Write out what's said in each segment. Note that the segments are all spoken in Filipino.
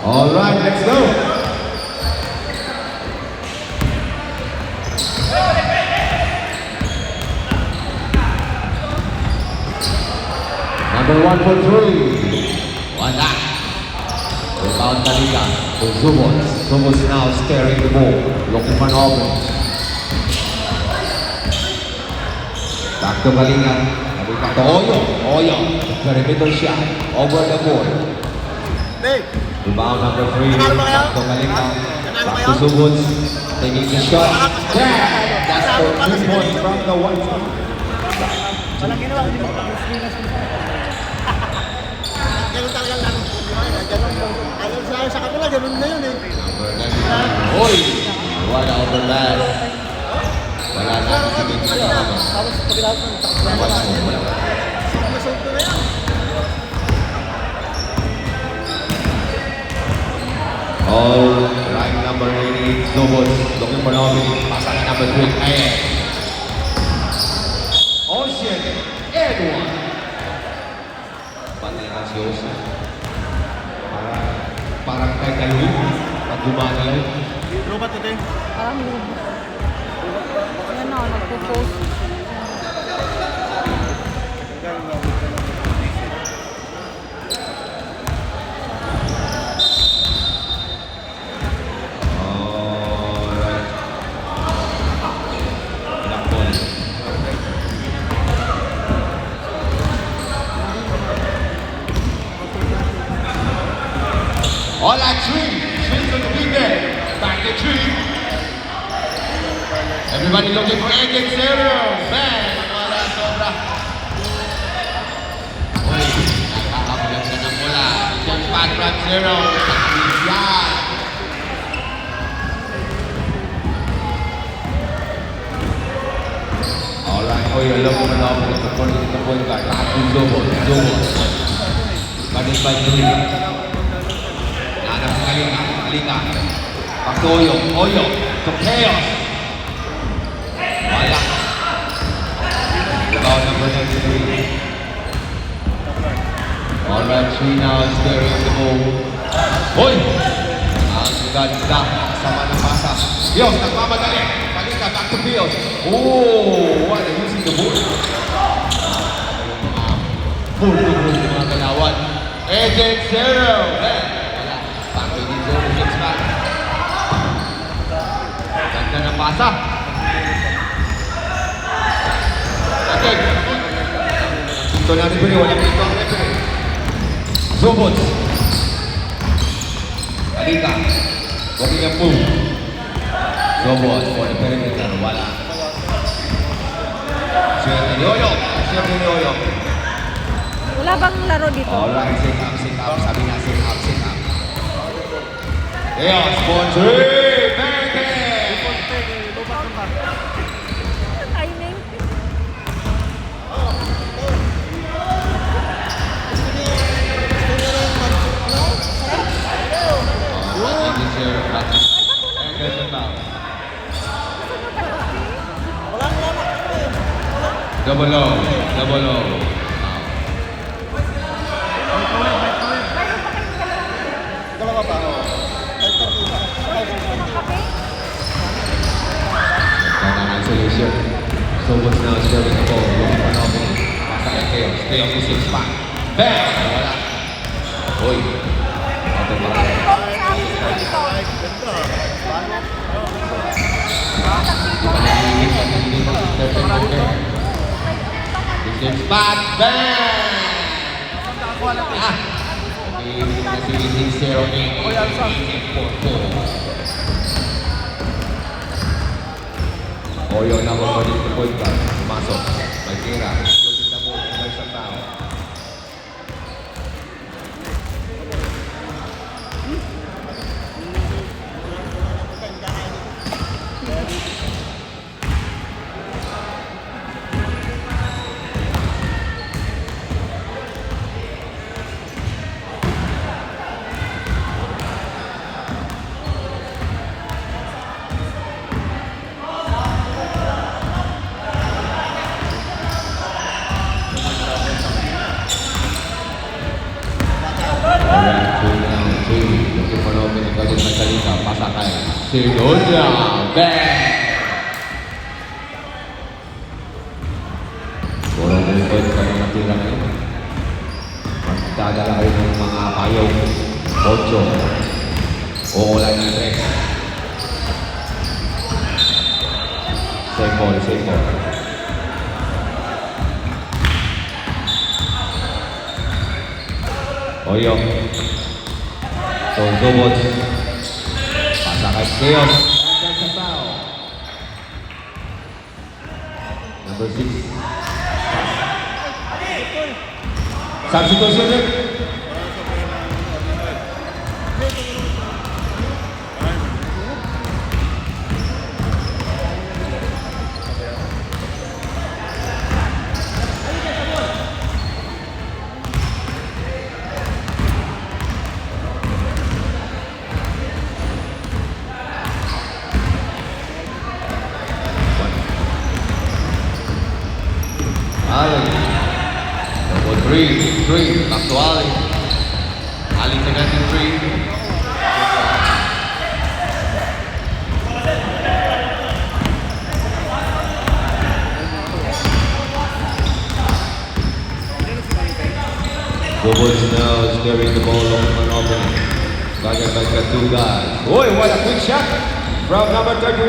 All right, let's go. Number 1 for 3. Wala. Rebound Talika to Zumos. Zumos now staring the ball, looking for an open. Back to Talika. Talika to Oyo. Oyo. Perimeter shot over the board. Rebound number 3. Back to Talika. Back to Zumos. Taking the shot. Yeah! That's the 3 points from the white team. Walang ginawa, hindi mo pag-slinas mo. Ganun talagang laro. Ganun sa kanila, ganun na yun eh. Oy! Wala over last. Wala na sa bigla. Tapos pagkatapos mo, Wala mo. masulto na yan. All right, number 88, Zobos. Looking for Novi. Pasangan number 3, Ayan. Ocean, Edwin. Patay na si Ocean. Parang kay Kalwin. Pag gumagalaw. Robot ito eh. Parang yun. Ayan o, nagpo-post. Alright. Ilang ball. All at 3. 3 to the big man. Back to 3. Everybody looking for Agent Zero. Bang! Wala sobra. Uy, nakakabulag na ng mula. Diyan Pat from Zero. Yan. Alright, Oy, alam mo na ako sa point guard. Lahat yung Zobo. Guarded by Julie. Nanap sa Kalika. Back to Oyo. Oyo. To Chaos. Wala. Rebound number 93. Alright, 3 now is there in the ball. Hoy! Ang ganda. Sama ng pasa. Pios, nagmamadali. Kalika, back to Pios. Oh! What? They're using the ball. Full yung mga galawan. Agent Zero. Eh, wala. Back to the zone. Hits back. Ganda ng pasa. Okay. Ito na rin po niyo. Walang ito ang referee. Zobot. Kalika. Walking ang boom. Zobot. For the perimeter. Wala. Swerte ni Oyo. Swerte ni Oyo. Wala bang laro dito? Alright, sit up. Sabi nga, sit up. Chaos, ball 3, Bente! Timing. Double O. Dalawa pa. Kape? Ganda ng solution. So what's now serving the ball? Looking for an opening. Pasa kay Chaos. Chaos is 6 pack. Bang! Wala. Uy. Ito pa. Six pack. Bang! Ah! Nagiging 0-8. Oyo na magbalik sa point guard. Masok. May tira. Looking na mo. May isang tao. Alright, 2 now. 3. Looking for an opening. Galing ng salita. Pasa kay Sidonia. Bang! Bola ng likod pa ng natira ngayon. Magdadala kayo ng mga payaw. 8. Wala ng 3. Same ball, same ball. Oyo. So, Zobot. Pasa kay Keos. And that's a foul. Number 6. Substitution rin. Ali. Number 3. Back to Ali. Ali connecting 3. Bobo's now is carrying the ball on an opening. Guarded by the 2 guys. Boy, what a quick shot from number 31.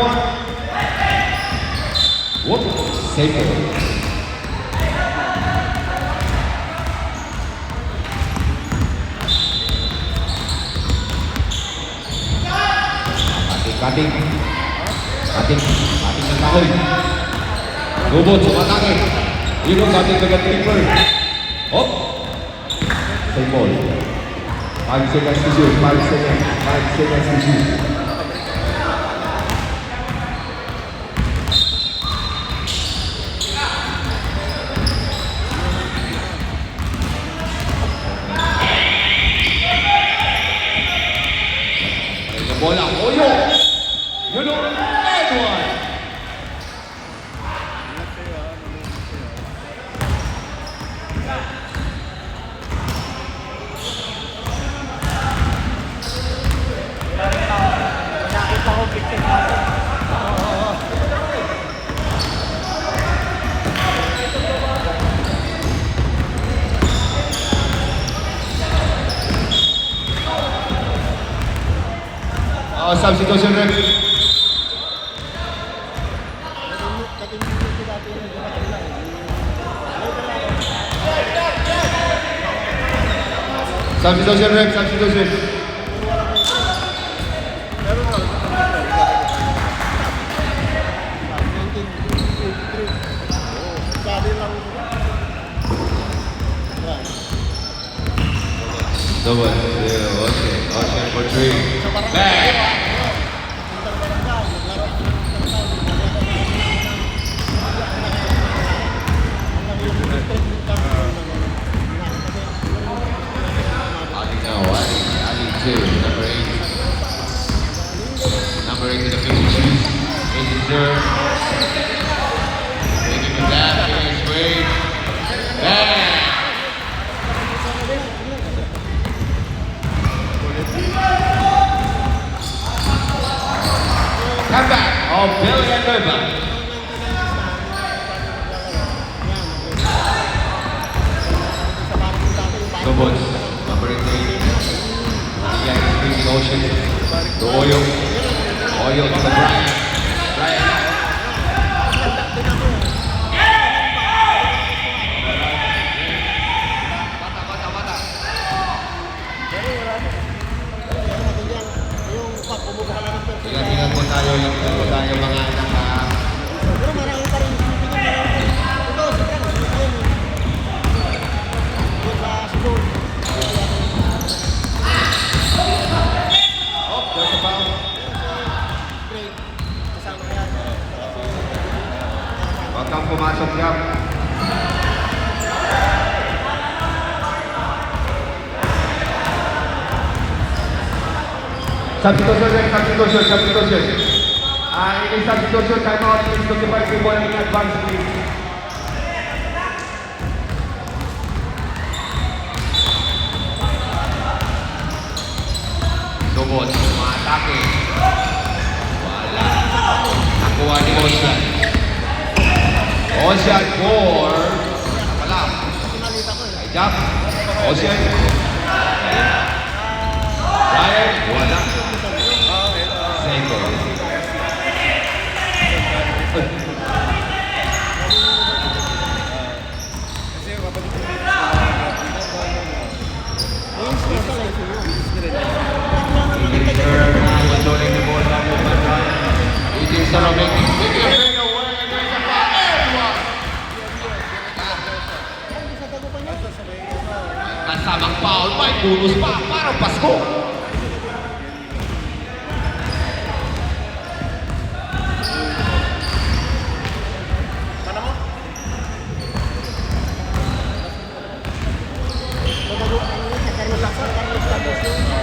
Whoop, safe ball. Cutting ng kahoy. Robot, sumatake. Yun ang cutting ng triple. Hop! Same ball. 5 seconds to shoot. 5 seconds to shoot. Bola, Oyo! You know, that one! Nakita ko picture natin. Substitution rin. Substitution rin, substitution. Double. Yeah, okay for 3. Back. Number 8 in the 50 shoes. 8 is there. Taking the left, here's Wade. Bang! Comeback of Billy and Nova. Robots, number 8. Yeah, he's bringing Ocean. To Oyo. Oyo to the Brian. Bata. Ingat-ingat po tayo mga anak ha. Pero marami pa rin ito, siguro. Oh, there's a foul. Huwag kang pumasok yan. Substitution. Ini substitution, time out, please look at the ball in advance, please. Bones. Maatake. Wala. Nakuha ni Ocean. Ocean for... Wala. Sinalita ko eh. Ay, Jack. Ocean. Ryan. Wala. Seiko. Ayun, sinasal eh. Controlling the ball now, movement Ryan. It is sort of making big away and there's a foul. Everyone. Sa tagupan niya. Kasamang foul, may bonus pa, parang Pasko.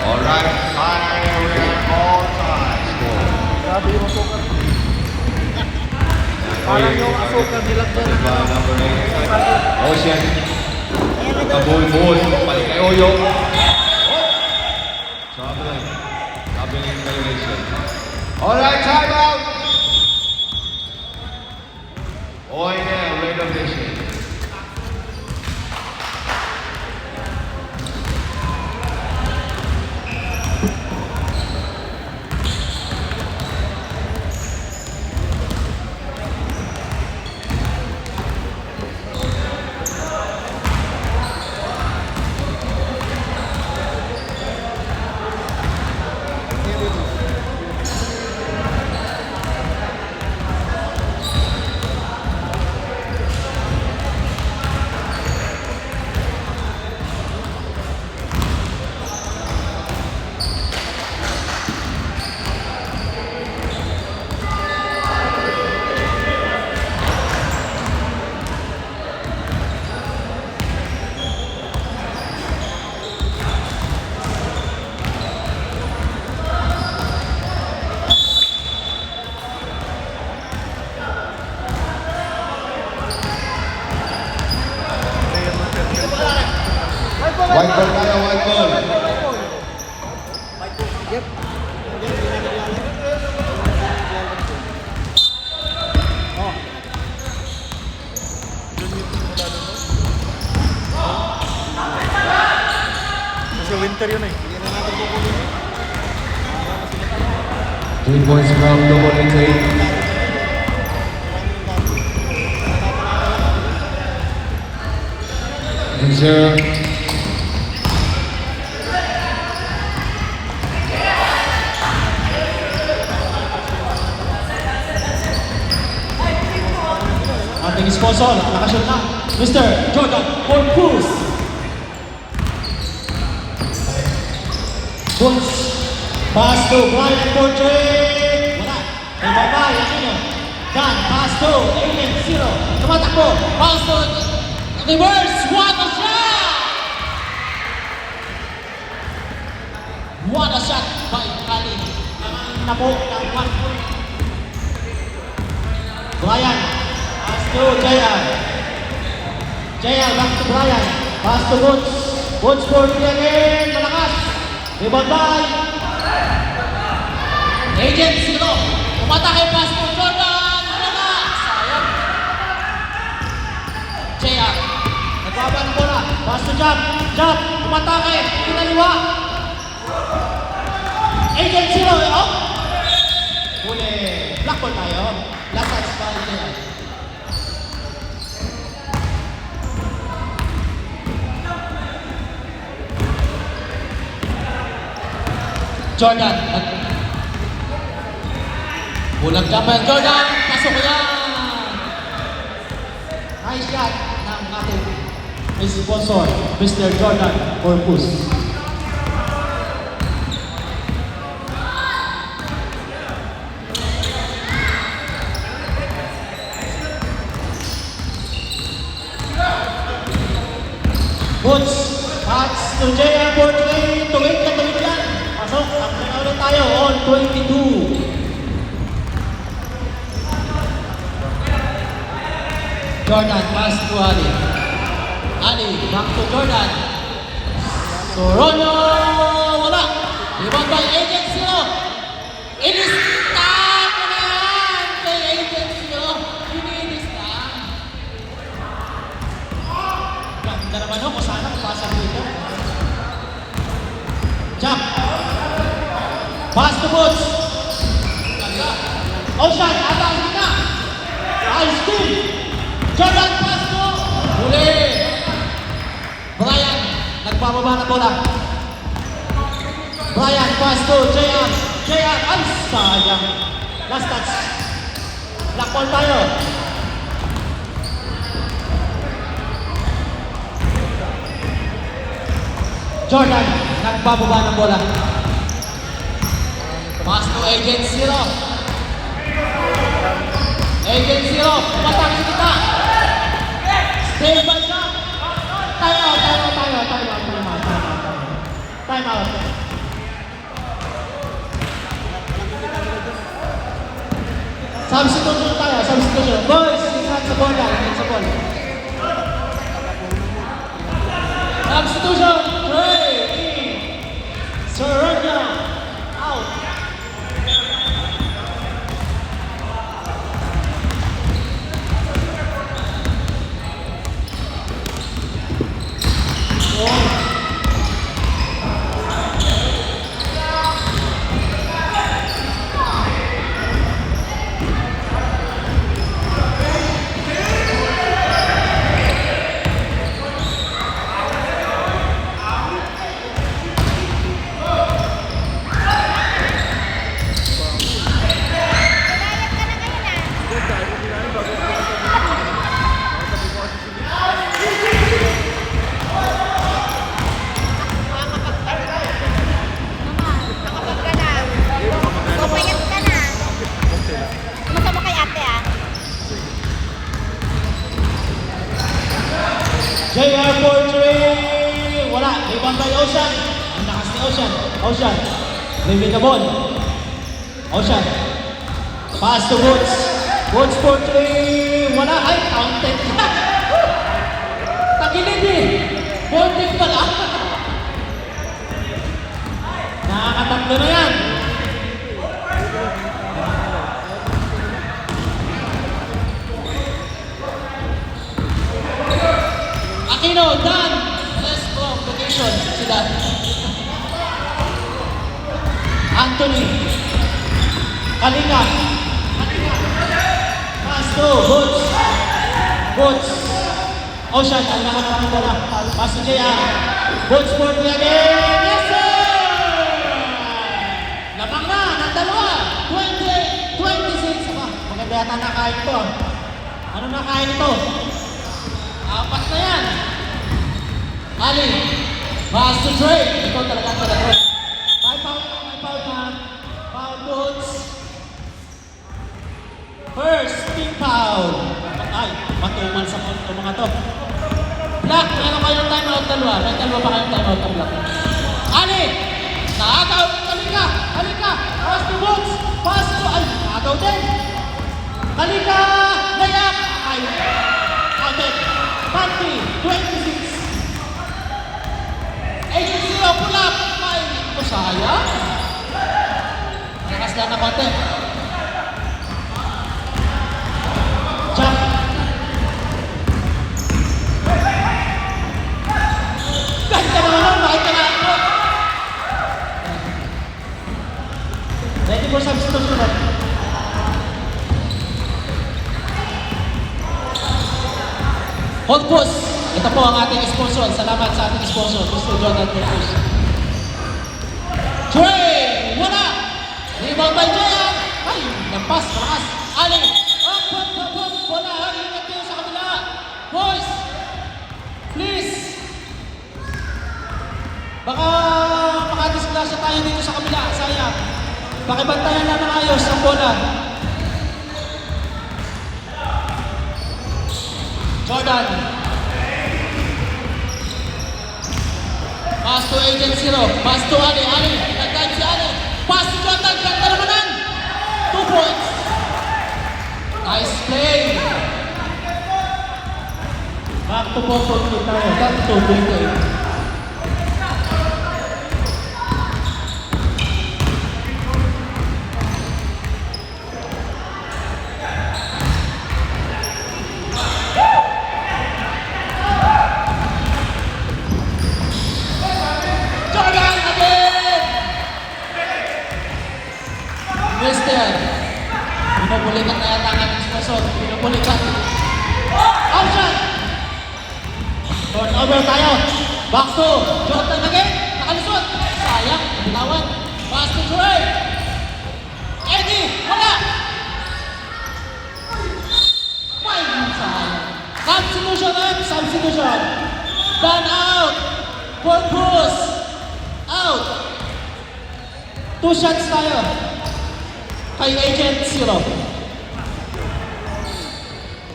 Alright, time we are all time score. Grabe yung asukal. Parang yung asukal nilagyan ng By number 8, Ocean. Ayan na daw. Kabul-bul, balik kay Oyo. Troubling violation. Alright, time out. Oynel, renovation. White ball tayo, white ball. Yep. Oh. Kasi winter yun eh. Hindi na natin kukunin. 3 points from double intake. Zero. Ating sponsor, nakashoot na, Mr. Jordan Corpus. Bunch, pass to Brian Portrait. Wala, may babay, ano yun? Dan, pass to Alien Zero. Tumatakbo, pass to reverse, what a shot! What a shot by Ali. Napo ng 1 point. Brian, pass to JR. JR back to Brian. Pass to Bunch. Bunch for three again. Malakas. Rebound by Agent Zero. Umatake pass to Jordan. Malakas. Sayang. JR. Nagbaba ng bola. Pass to Jump. Jump. Umatake. Kinaliwa. Agent Zero. Oh. Huli. Black ball tayo. Last touch foul nila. Jordan. Bulag jumper Jordan. Pasok yan. Nice shot ng ating sponsor, Mr. Jordan Corpus. Boots, pass to JR Portrait. Tuwid yan. Pasok, takbo na ulit tayo. All 22. Jordan, pass to Ali. Ali, back to Jordan. Sorono, wala. Rebound by Agent Jack. Pass to Boots. Ocean, atay na. Ice Team. Jordan, pass to. Huli. Brian, nagbababa na bola. Brian, pass to Jayan. Jayan, ay sayang. Last touch. Black ball tayo. Jordan, nagbababa ng bola. Pass to Agent Zero. Agent Zero, patang sa kita. Stay by shot. Time out. Time out. Substitution tayo, substitution. Boys, ingat sa bola, ingat sa bola. Substitution, Trey, Serena, out. Pumayat ka na. Masama kay ate ah. JR for three. Wala. Rebound by Ocean. Ang lakas ni Ocean. Ocean. Leaving the ball. Ocean. Pass to Woods. Woods for three. Wala. Ay, counted. Tagilid eh. Bonding pala. Nakakatatlo na yan. Aquino, Dan. Let's go. Location. Si Dan. Anthony. Kalinga. Pass to Woods. Woods. Ocean. Ang lakas ng bola. Pass to JR. Woods for three again. Yes, sir! Lamang na. Ng dalawa. 26. Aba, maganda yata nakain ito. Ano nakain ito? Apat na yan. Ali. Pass to Trey. Ikaw talaga ang talaga. May foul na. Foul Woods. First team foul. Ay, matumal sa mga to. Black, meron kayong timeout dalawa. May dalawa pa kayong timeout ng Black. Ali! Nakagaw! Halika! Halika! Pass to Woods! Pass to... Ay, nakagaw din! Halika! Layap! Ay, outed. Panty, 26. 8-0, pull up! Ay, ito sayang. Nakas lang na konti. Jump! Ganda naman! Makita na ako! Ready for substitution na. Hold post. Ito po ang ating sponsor. Salamat sa ating sponsor. Mr. Jordan Cruz. Trey! Wala! Rebound by Jayan! Ay! Nagpas! Malakas! Ali! Up! Wala! Ingat kayo sa kabila! Boys! Please! Baka makadisgrasya tayo dito sa kabila. Sayang. Pakibantayan lang ng ayos ang bola. Jordan. Pass to Agent Zero. Pass to Ali. Ali. Nagdaan si Ali. Pass to Jordan. Ganda naman. 2 points. Nice play. Back to 4-4 tayo. Back to 28. Jordan again! Mister. Pinubulikan na yata ang ating sponsor. Pinubulikan. Option! Turnover tayo. Back to Jordan again. Nakalusot. Sayang. Bitawan. Pass to Trey. Eddie. Wala. May sayang. Substitution. Dan out. Purpose. Out. 2 shots tayo. Kay Agent Zero.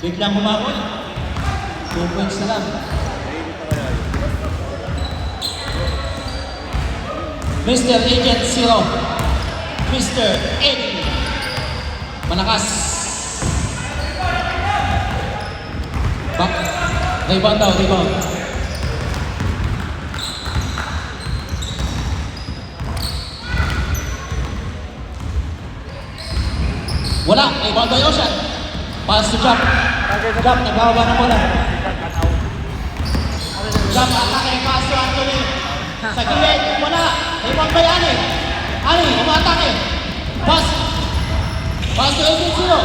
Biglang humabol. 2 points na lang. Mr. Agent Zero. Mr. Eddie. Malakas. Back. Rebound daw, rebound. Wala. Rebound by Ocean. Pass to Jump. Jump. Nagbawa na muna. Jump. Atake. Pass to Anthony. Sa gilid. Wala. Rebound by Ali. Ali. Umatake. Pass. Pass to Agent Zero.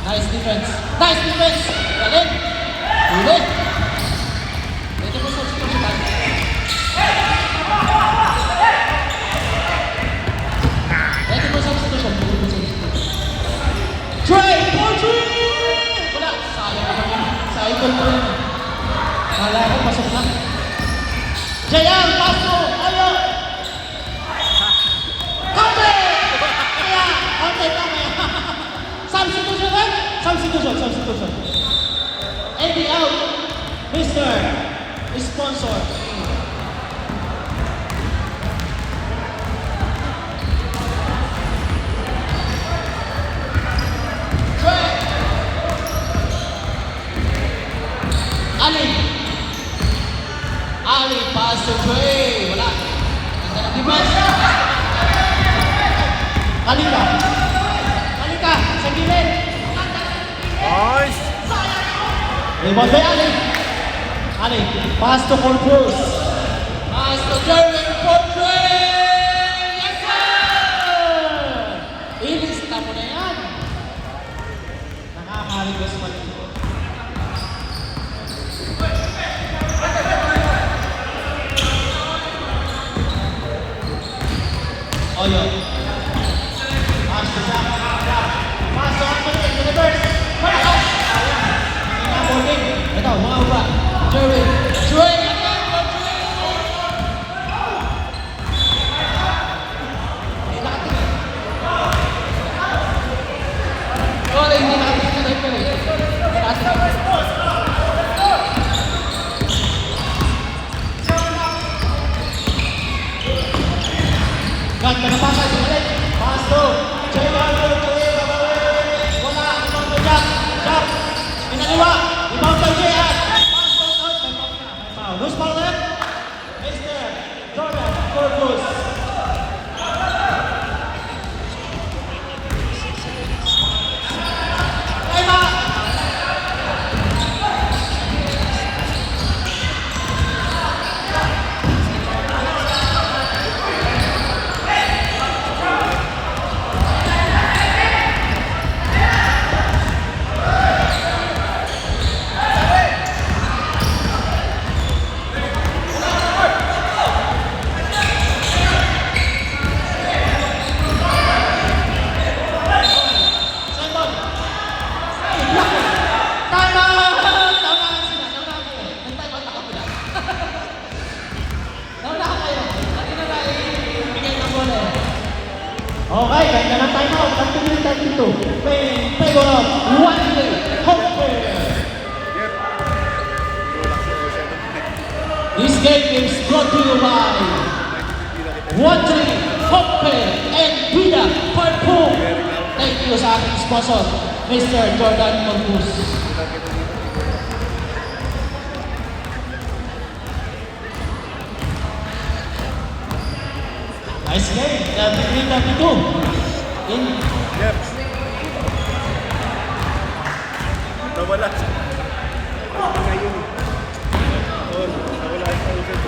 Nice defense. Nice defense. Galing. Ulit. Ito po substitution. Ito po substitution. Trey! Wala. Sayang naman yun. Sa idol ko yun. Kala ko pasok na. Jayang! Paso! Ayo! Kante! Kaya! Kante kami! Substitution eh? Substitution. Eddie out. Mr. Sponsor. Trey! Ali pass to Trey. Wala. Ganda ng defense. Halika. Sa gilid. Nice! Rebound by Ali. Pass to Corpus. Pass to Jerwin for Trey. Yes, sir! Ilista mo na yan. Nakakaligos pa rin. Oyo. Pass to Zach. Pass to Anthony. Universe. Malakas. Ito, mga uba. Jerwin. Trey again for Trey. Hindi nakatingin. Sorry, hindi nakatingin na referee. Nakatingin. Ganda na pasay. Bumalik. Pass to. Trey Arthur. Wala. Rebound by Jack. Pinaliwa. Rebound by Jay. Pass to out. May foul. Who's foul left? Mr. Jordan Corpus. Time out. Okay, ganda ng timeout. Continuing 32. Favor of One-Way Hopper. This game is brought to you by One-Way Hopper and Vida Parpool. Thank you sa aking sponsor, Mr. Jordan Corpus. Nice game. 33-32. Yep. Nawala. Ngayon. Nawala sa ulit.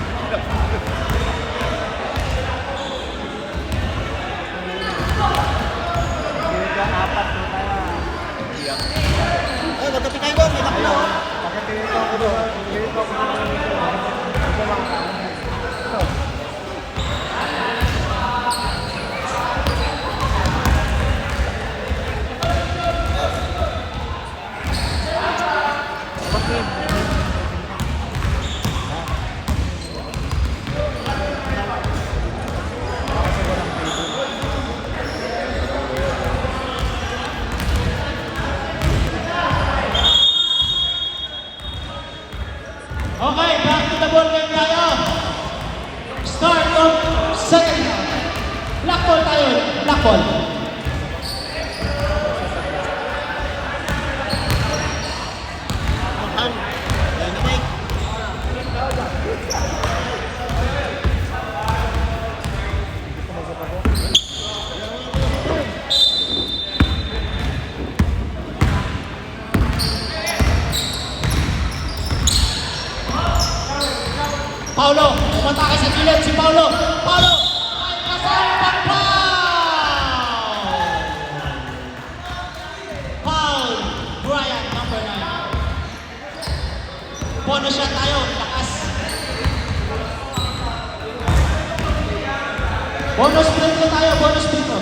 Bonus break na tayo, bonus break na.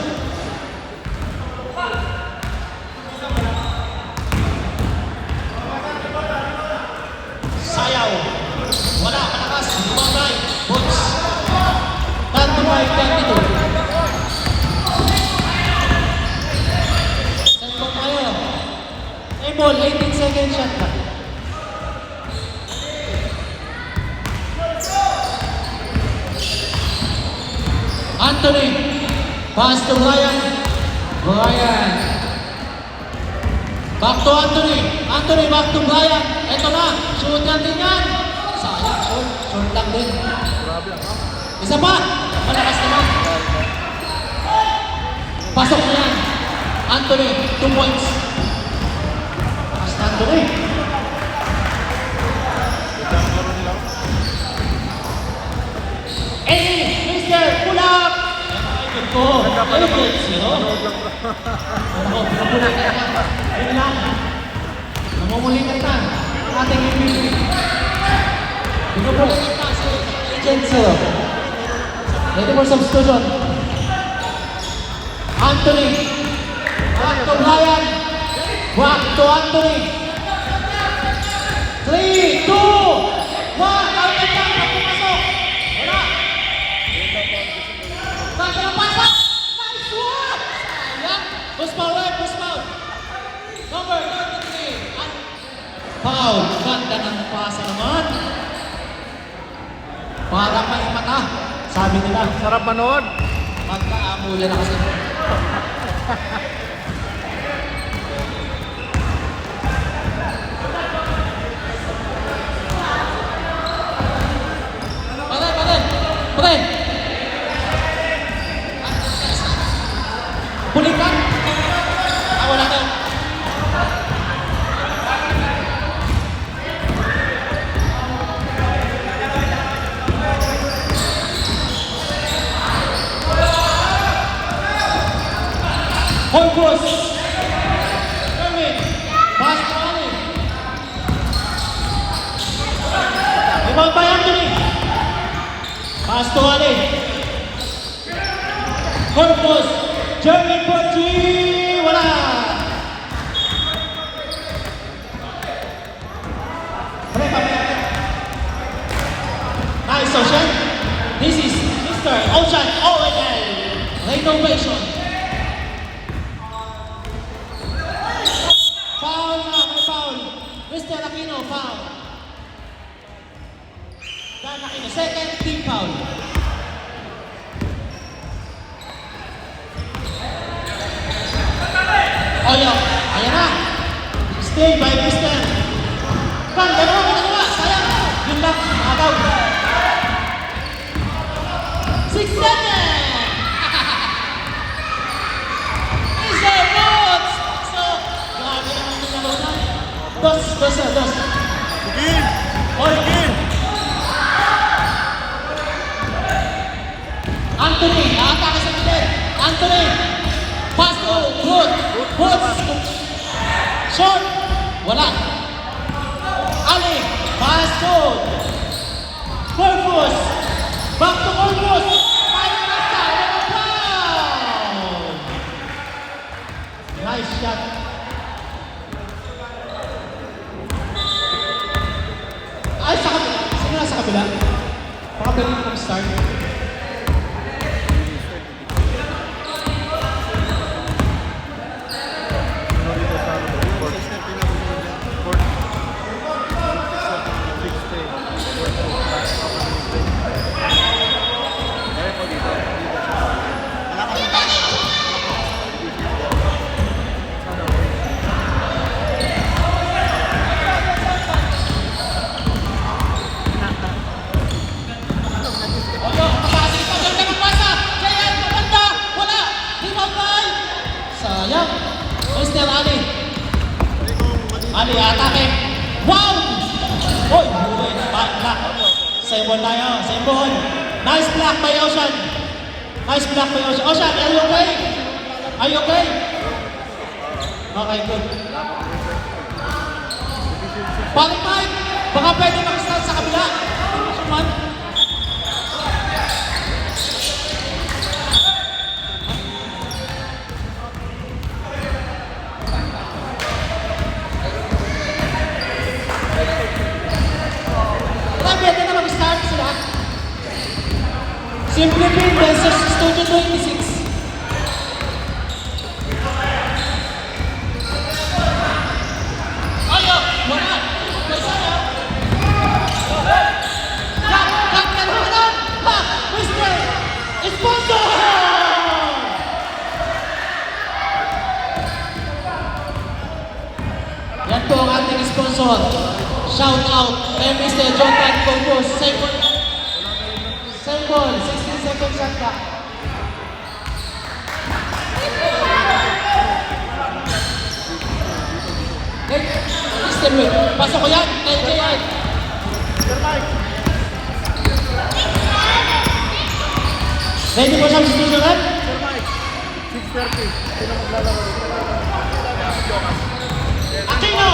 Sayaw. Wala, malakas. Bumabay. Boots. 25-22. Saan tayo? Ball, 18 second shot lang. Anthony. Pass to Brian. Brian. Back to Anthony. Anthony, back to Brian. Ito na. Shoot yan din yan. Sayang. Short. Short lang din. Isa pa. Malakas naman. Pasok na yan. Anthony, 2 points. Lakas na Anthony. Eddie, Mister, pull up! Ayun ko. Ayun ko. Zero. Ano, pinapunan ka yan. Ayun lang. Namumulitan na. Ating MVP. Pinupulitan na si Agent Zero. Ready for substitution. Anthony. Back to Brian. Back to Anthony. 3, 2, 1. Out and down. Pumasok. Wala. Back na pasok. Nice one. Sayang. Push foul. Push foul. Number 33. Foul. Ganda ng pasa naman. Parang may mata. Sabi nila. Sarap manood. Magkaamulan na kasi. Patay! Pulikan! Wala na. Horcrux! Erwin! Pass to Ali! Rebound by Anthony! Pass to Ali! Horcrux! Jeremy Porchi! Wala! Nice, Ocean! This is Mr. Ocean ONL! Renovation! Foul na, may foul. Mr. Aquino, foul. Dan Aquino, second team foul. Oyo, ayan na. Stay by Mr. Kan, gano'n, sayang. Yun lang, agaw. 6 seconds! Mr. Boots! So, grabe naman yung laro na. Dos. Begin! Oy! Anthony, atake sa gilid. Anthony! Pass to Boots! Short! Wala. Ali! Pass to Corpus! Back to Corpus! Final na sa foul! Nice shot. Ay, sa kabila. Sino na sa kabila? Baka pwede mo mag-start. Oyo, kapasok pa dyan ng pasa. Jayan, maganda. Wala. Rebound by. Sayang. Mr. Ali. Ali, atake. Wow! Oy, block. Same ball tayo. Same ball. Nice block by Ocean. Ocean, are you okay? Are you okay? Okay, good. Balik Mike. Baka pwede mag-start sa kabila. Division 1. Simply Pin versus Studio 26. Ayo, wala. May sana. Cut ka naman. Ha, Mr. Sponsor! Yan po ang ating sponsor. Shout out kay Mr. Jonathan Corpus. Same ball, 16 seconds shot clock. Mr. Wick, pasok ko yan. Kay Jayan. Ready po siya sa susunod? 6:30. Sino maglalaro? Aquino!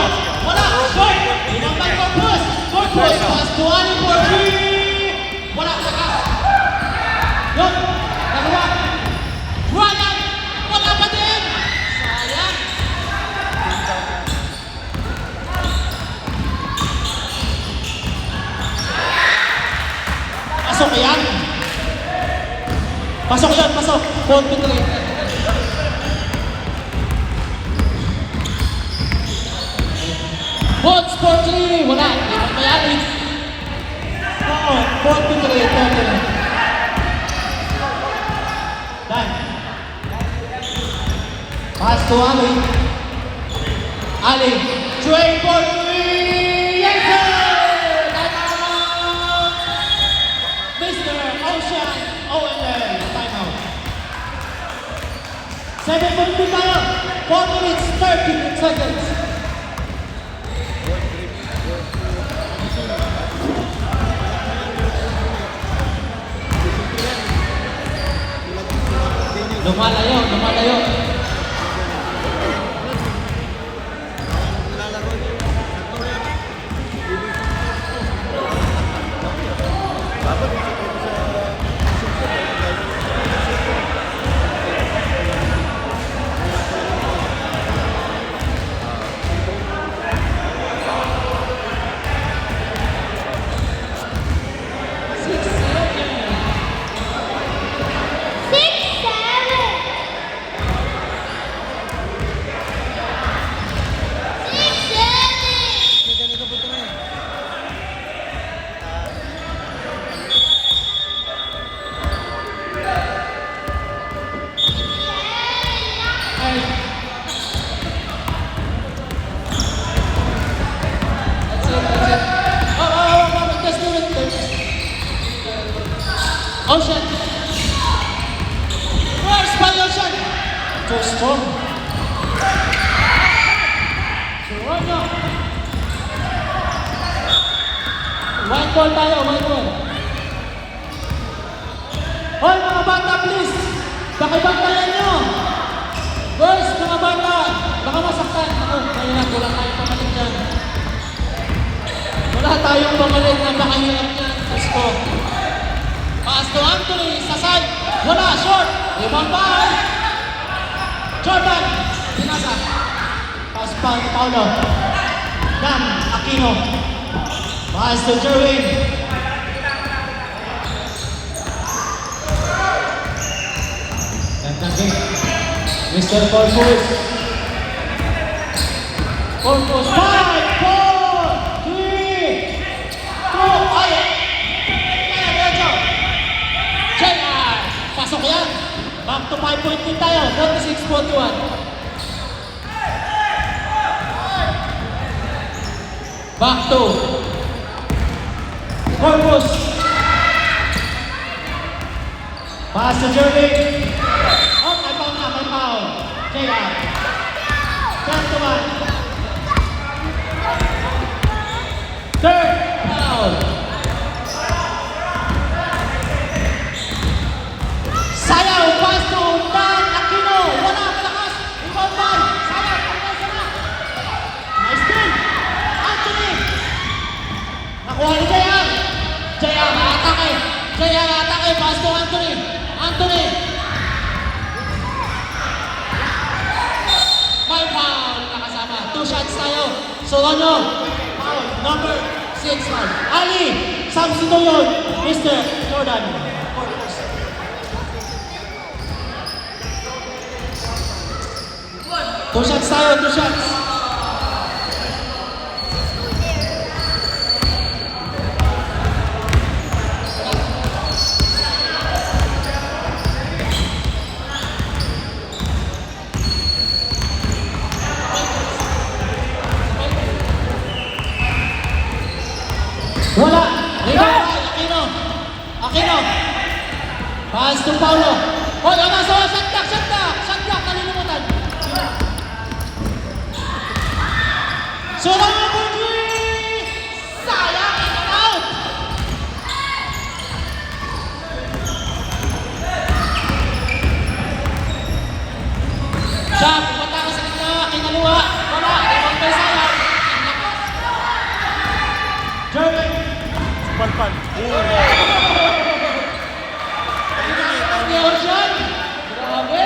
Wala! Short! Inambay Corpus! Corpus! Pass to Ali for 3! Wala! Sakas! Yun! Nagawa! Ryan! Wala pa din! Sayang! Pasok yan! Pasok yan! Pasok! 4-3. Votes for 3! Wala! Hindi mo mayari. Oo, 4-3. Done. Pass to Ali. Ali. Train for 3! Yes, sir! Timeout! Mr. Ocean OML. Timeout. 7:50 tayo. 4 minutes, 30 seconds. Lumalayo. Ocean! Where's my Ocean? Too strong. Toronto! White ball tayo, white ball. Hoy mga bata, please! Pakibantayan nyo! Boys, mga bata! Baka masaktan. Ako, mahirap. Wala tayong pamalit dyan. Wala tayong pamalit na makahirap dyan. Gusto. Pass to Anthony sa side. Wala, short. Rebound by Jordan. Pinasa. Pass pa ni Paulo. Dan Aquino. Pass to Jerwin. Gandang game. Mr. Corpus. Corpus. 5, 4, 3, 2, ay! Pasok yan. Back to 5 point din tayo. 46-41. Back to Corpus. Pass to Jervin. Oh, may foul na. May foul. JR. 10-1. Third foul. Sayaw, pass to Dan Aquino. Wala, malakas. Rebound by. Sayaw, pagkay sana. Nice steal. Anthony. Nakuha ni JR. JR, atake. JR, atake. Pass to Anthony. Anthony. May foul. Nakasama. 2 shots tayo. Solano. Foul. Number 6. Ali. Substitute yun. Mr. Jordan. Corpus. 2 shots tayo, 2 shots. Wala! Rebound! Aquino! Aquino! Pass to Paulo. Hoy, ang nasa! Shot block! Shot block! Shot block! Nalilimutan! Surang number 3! Sayang! In and out! Siya, pupunta ka sa kanya, kinaluwa. Wala! Rebound by sayang! Jeremy! Palpan. Hindi ako siya! Grabe!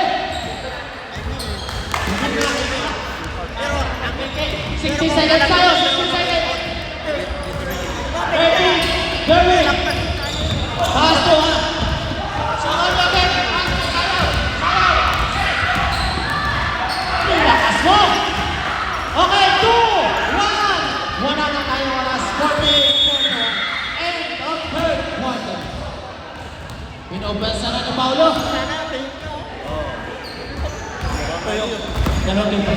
60 seconds tayo! 60 seconds! Ready! Jeremy! Pass to ha! Sakal natin! Pass to! Sayaw! Sayaw! Nilakas mo! Okay, 2! 1! Wala na tayo oras. 40! End of third quarter. Pinopensa na ni Paulo. Dalawang game pa.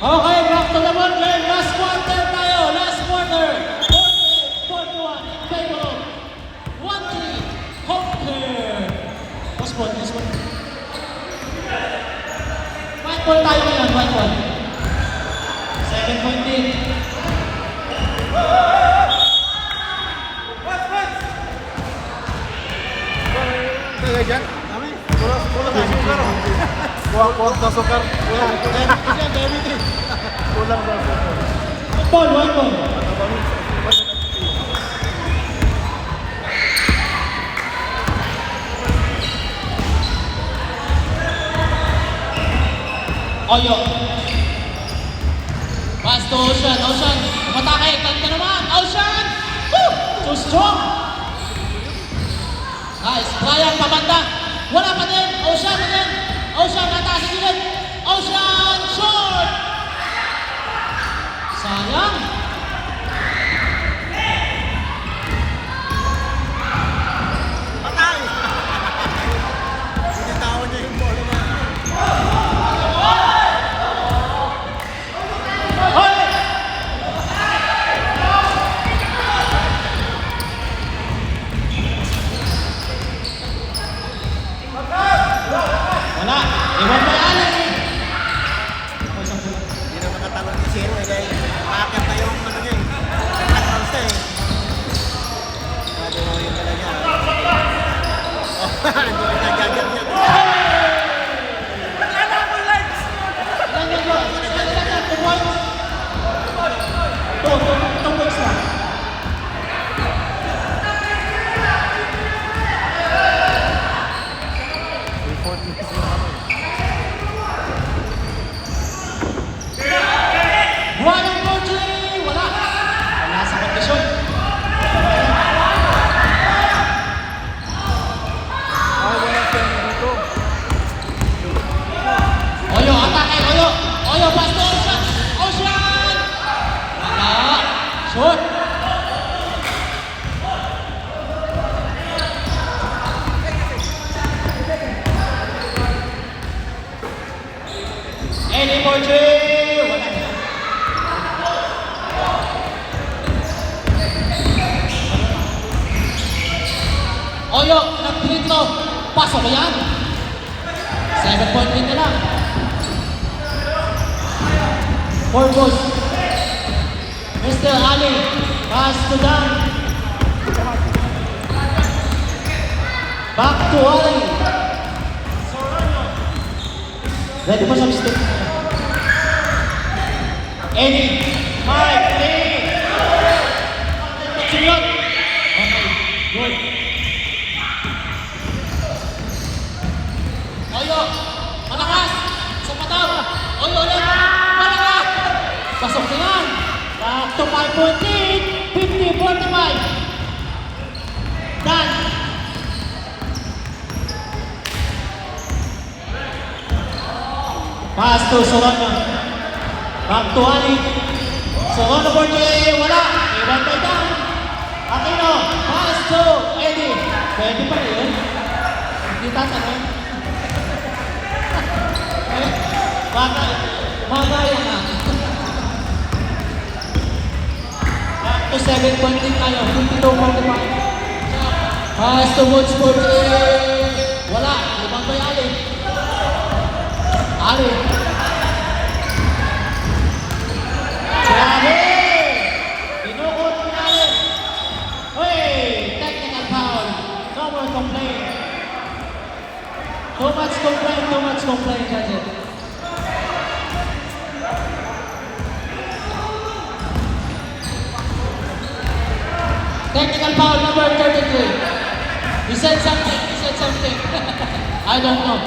Okay, back to the ball game. Last quarter tayo. Last quarter. 41 in favor of 1-3 home clear. Last one, last one. White ball tayo ngayon, white ball. 7 point lead. Kaya dyan? Kami? Kulang na sukar. Kulang na sukar. Kulang. Kulang na sukar. Ball, white ball. Oyo. Pass to Ocean. Ocean. Matake. Kanta naman. Ocean. Woo! So strong. Nice. Brian pabanda. Wala pa din. Ocean pa din. Ocean nataas sa gilid. Ocean short. Sayang. Patay! Sinitawan niya yung bola na. Hoy! Wala. Iwan pa yan. Hindi na makatalong ni Zero eh. Dahil makakit na yung ano niya eh. Nakatals na eh. Sabi mo yung dala niya. Oh, hindi na nagagad niya. Ilan yan yun? Ilan yan? 2 points? 2 points lang. Walang Portugal! Wala! Wala sa kondisyon. Oyo, atake! Oyo! Oyo, pass to Ocean! Ocean! Wala! Shoot! Any Portugal! Wala na. Oyo, nag-free throw. Pasok yan. 7 point lead na lang. Purpose. Mr. Ali. Pass to Dan. Back to Ali. Sorano. Ready for substitute. Eddie, Mike, Lee. Sunod. Okay, good. Oyo, malakas. Sa pataw. Oyo ulit. Malakas. Pasok na yan. Back to 5-point lead. 50-45. Done. Pass to Solano. Back to Ali. Solano for Jay. Wala. Iwan by down. Aquino. Pass to Eddie. Pwede pa rin yun. Hindi tatanong. Bagay na. Back to 7-point lead tayo. 52-45. Pass to Woods for Jay. Wala. Iwan by Ali. Ali. Grabe! Pinukot ni Ali. Hey! Technical foul. No more complaint. Too much complaint, that's it. Technical foul number 33. He said something. I don't know.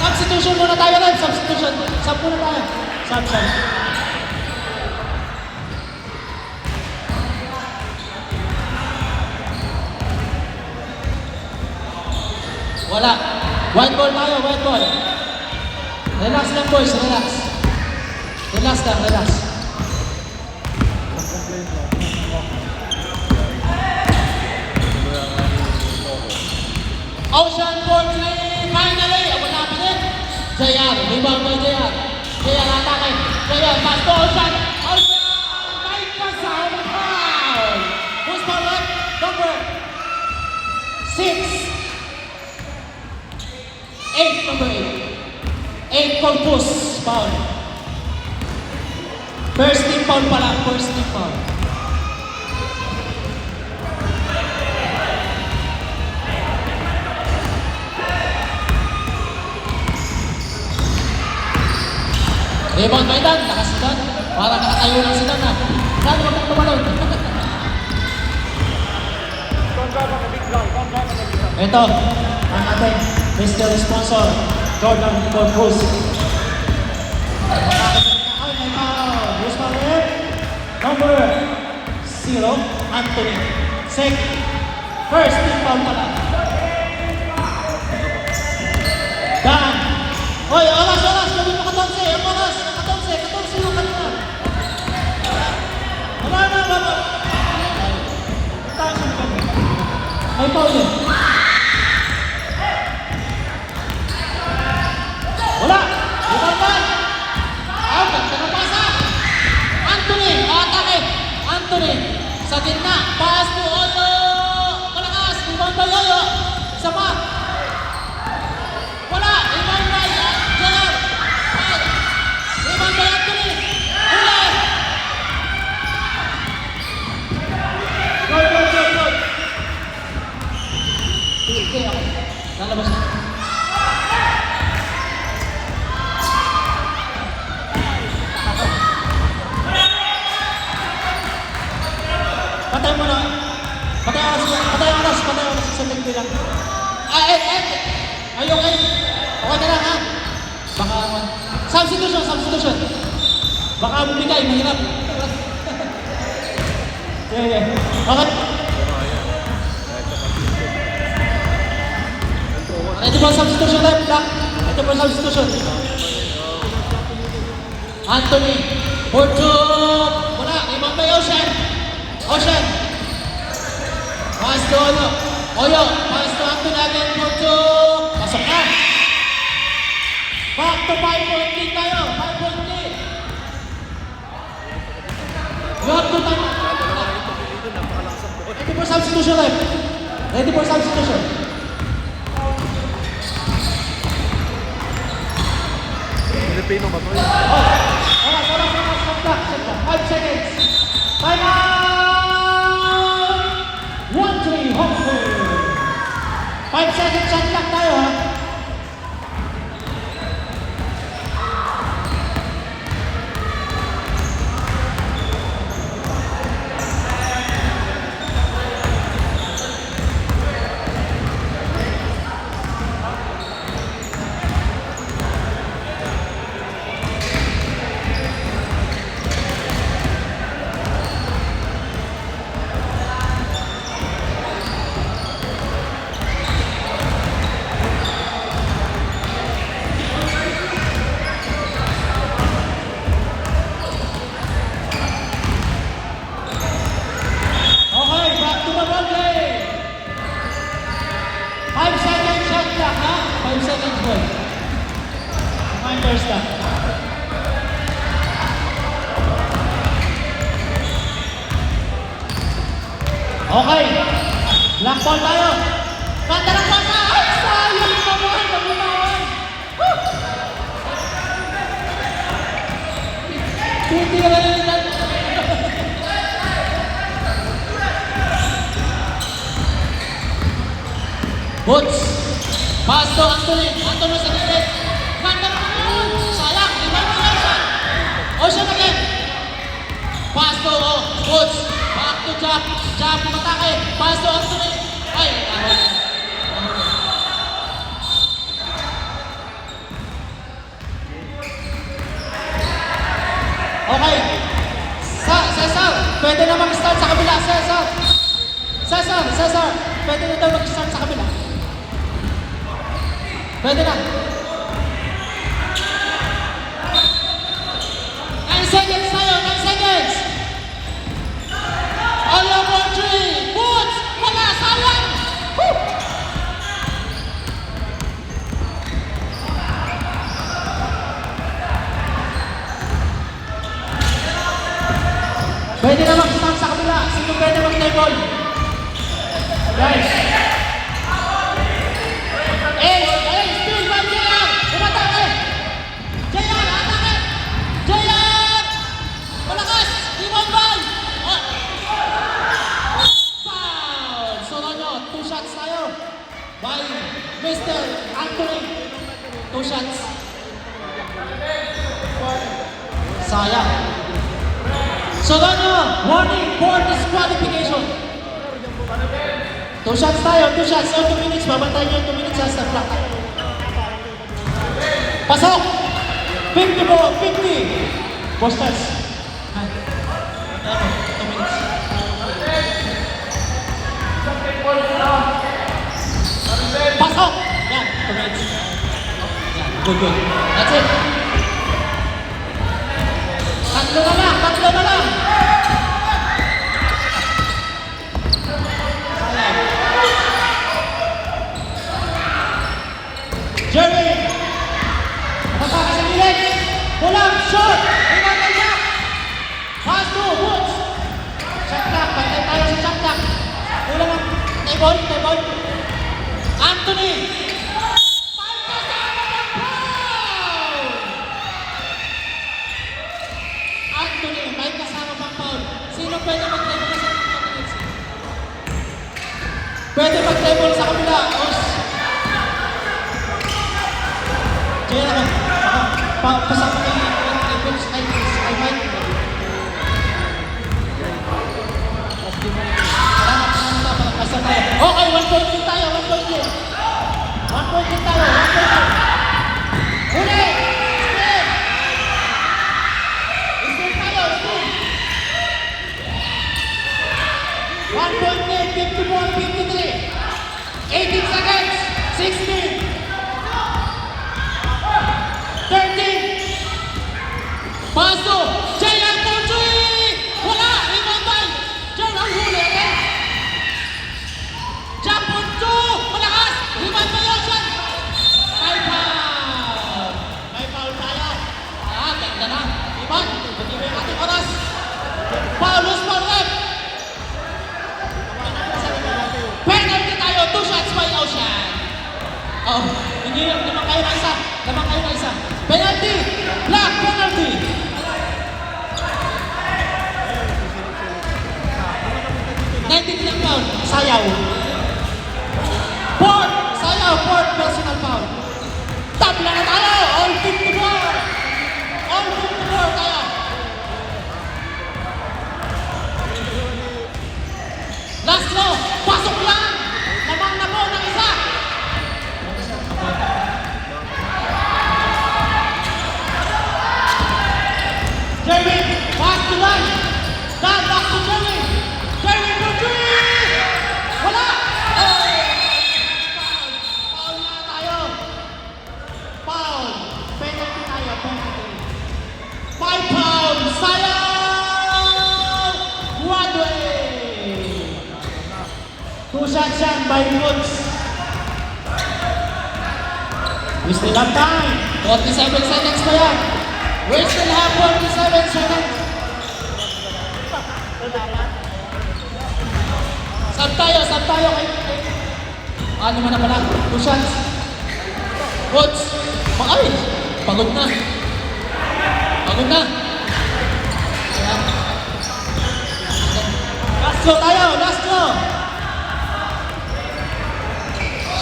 Substitution muna tayo rin. Substitution. Sub muna tayo. Sub. Wala. White ball tayo. White ball. Relax lang boys. Relax. Relax lang. Relax. Ocean for three. Finally. Wala pa rin. JR. Rebound by JR. JR atake. JR. Pass to Ocean. Ocean. May kasama foul. Who's foul left? Number 6. 8, number 8. 8 Corpus. Foul. First team foul pala. First team foul. Rebound by Dan, nakasidan. Para nakatayo lang si Dan ha. Dan, huwag kang tumalon. Ito, ang ating Mr. Sponsor, Jordan Corpus. Ay, may foul. Who's foul there? Number 0, Anthony. Second. First team foul pala. Dan. Hoy, oras. Gawin mo 14. Ang oras. 14 yung kanina. Baba. May foul yun. Wala. Ibang. Ganda na pasa. Anthony. Atake. Anthony. Sa gitna. Pass to Oyo. Malakas. Ibang by Oyo. Isa pa. Wala. Ibang by JR. Ibang by Anthony. Huli. Goal. Okay. Lalabas na. Patay mo na. Patay oras. Sa linggo lang. Ayun. Okay na lang ha. Baka, substitution. Baka bumigay, mahirap. Yeah. Okay. Ito po substitution left lang. Ito po substitution. Anthony. Porchuk. Wala. Ibang by Ocean. Pass to Oyo. Pass to Anthony again. Porchuk. Pasok na. Back to 5-point lead tayo. 5-point lead. You have to time. Ready for substitution left. Ready for substitution. Pilipino ba ito? Oras. 5 seconds. Time out! 1-3 home field. 5 seconds shot clock tayo ha. 5 seconds boy. Reminders lang. Okay. Black ball tayo. Kanta ng kanta. Ay, sayang naman. Nabutawan. Hindi ka nalilitan. Boots. Pass to Anthony. Anthony sa gilid. Kanta ng kanta. Sayang. Iba mo lang siya. Ocean again. Pass to Boots. Back to Jack. Jack pumatake. Pass to Anthony. Ay, okay. Cesar, pwede na mag-start sa kabila. Cesar, pwede na daw mag-start sa kabila. Pwede na. 9 seconds tayo, 9 seconds. All over 3. Boots! Wala! Sayang! Woo! Pwede na mag-start sa kabila. Sino pwede mag-table? Guys. Still by JR! Umatake! JR! Atake! JR! Malakas! Iwan ball! Foul! Soronyo, 2 shots tayo. By Mr. Anthony. 2 shots. Sayang. Soronyo, warning for disqualification. 2 shots tayo, 2 shots. So 2 minutes, babantay nyo 2 minutes sa clock. Pasok! 50 po, 50. Posters. 2 minutes. Pasok! Yan, 2 minutes. Yan, good. That's it. Tatlo na lang. Jeremy! Napataka sa gilid! Pulang! Short! Ingatay niya! Pass to Boots! Shot clock! Bantay tayo sa shot clock! Pulang ang table! Anthony! May kasama ng foul! Anthony, may kasama pang foul. Sino pwede mag-table sa kabila? Pwede mag-table sa kabila. Kaya naman, pasama kayo ng Boots kay Mike. Okay, 1 point din tayo. 1 point din tayo. Huli! Still tayo. 1 point din, 54-53. 18 seconds, 16. 13. Paso. JR for 3. Wala. Rebound by JR huli. Jump for 2. Malakas. Rebound by Ocean. May foul tayo. Ganda na. Rebound. Hindi mo yung ating oras. Foul. Loose foul left. Penalty tayo. 2 shots by Ocean. Oh, hindi naman kayo na isa. Penalty! Black penalty! $19 pound. Sayaw. Fourth personal foul. Tabla na tayo! All 54 tayo. Last row. Pasok lang! Lamang na po ng isa. Jeremy, pass to Dan. Dan, back to Jeremy. Jeremy for 3. Wala. We still have time. 47 seconds pa yan. We still have 47 seconds. Sab tayo. Ano man na pala? 2 shots. Coach. Ay! Pagod na. Ayan. Last throw tayo. Last throw.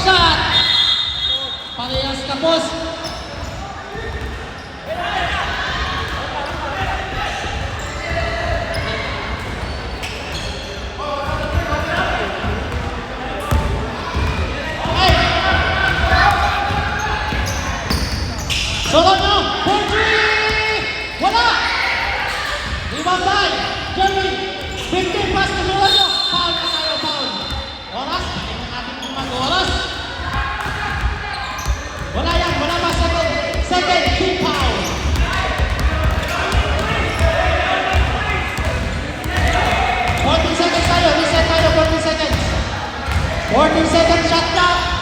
Shot. Parehas kapos. Solo nyo! 4-3! Wala! Ibang bay! Jeremy! 15 pass na solo nyo! Foul na tayo, foul! Oras? Tingnan natin kung mag-oras. Wala yan! Wala pa second! Second! Team foul! Seconds tayo! Reset tayo! 14 seconds! 14 seconds shot clock!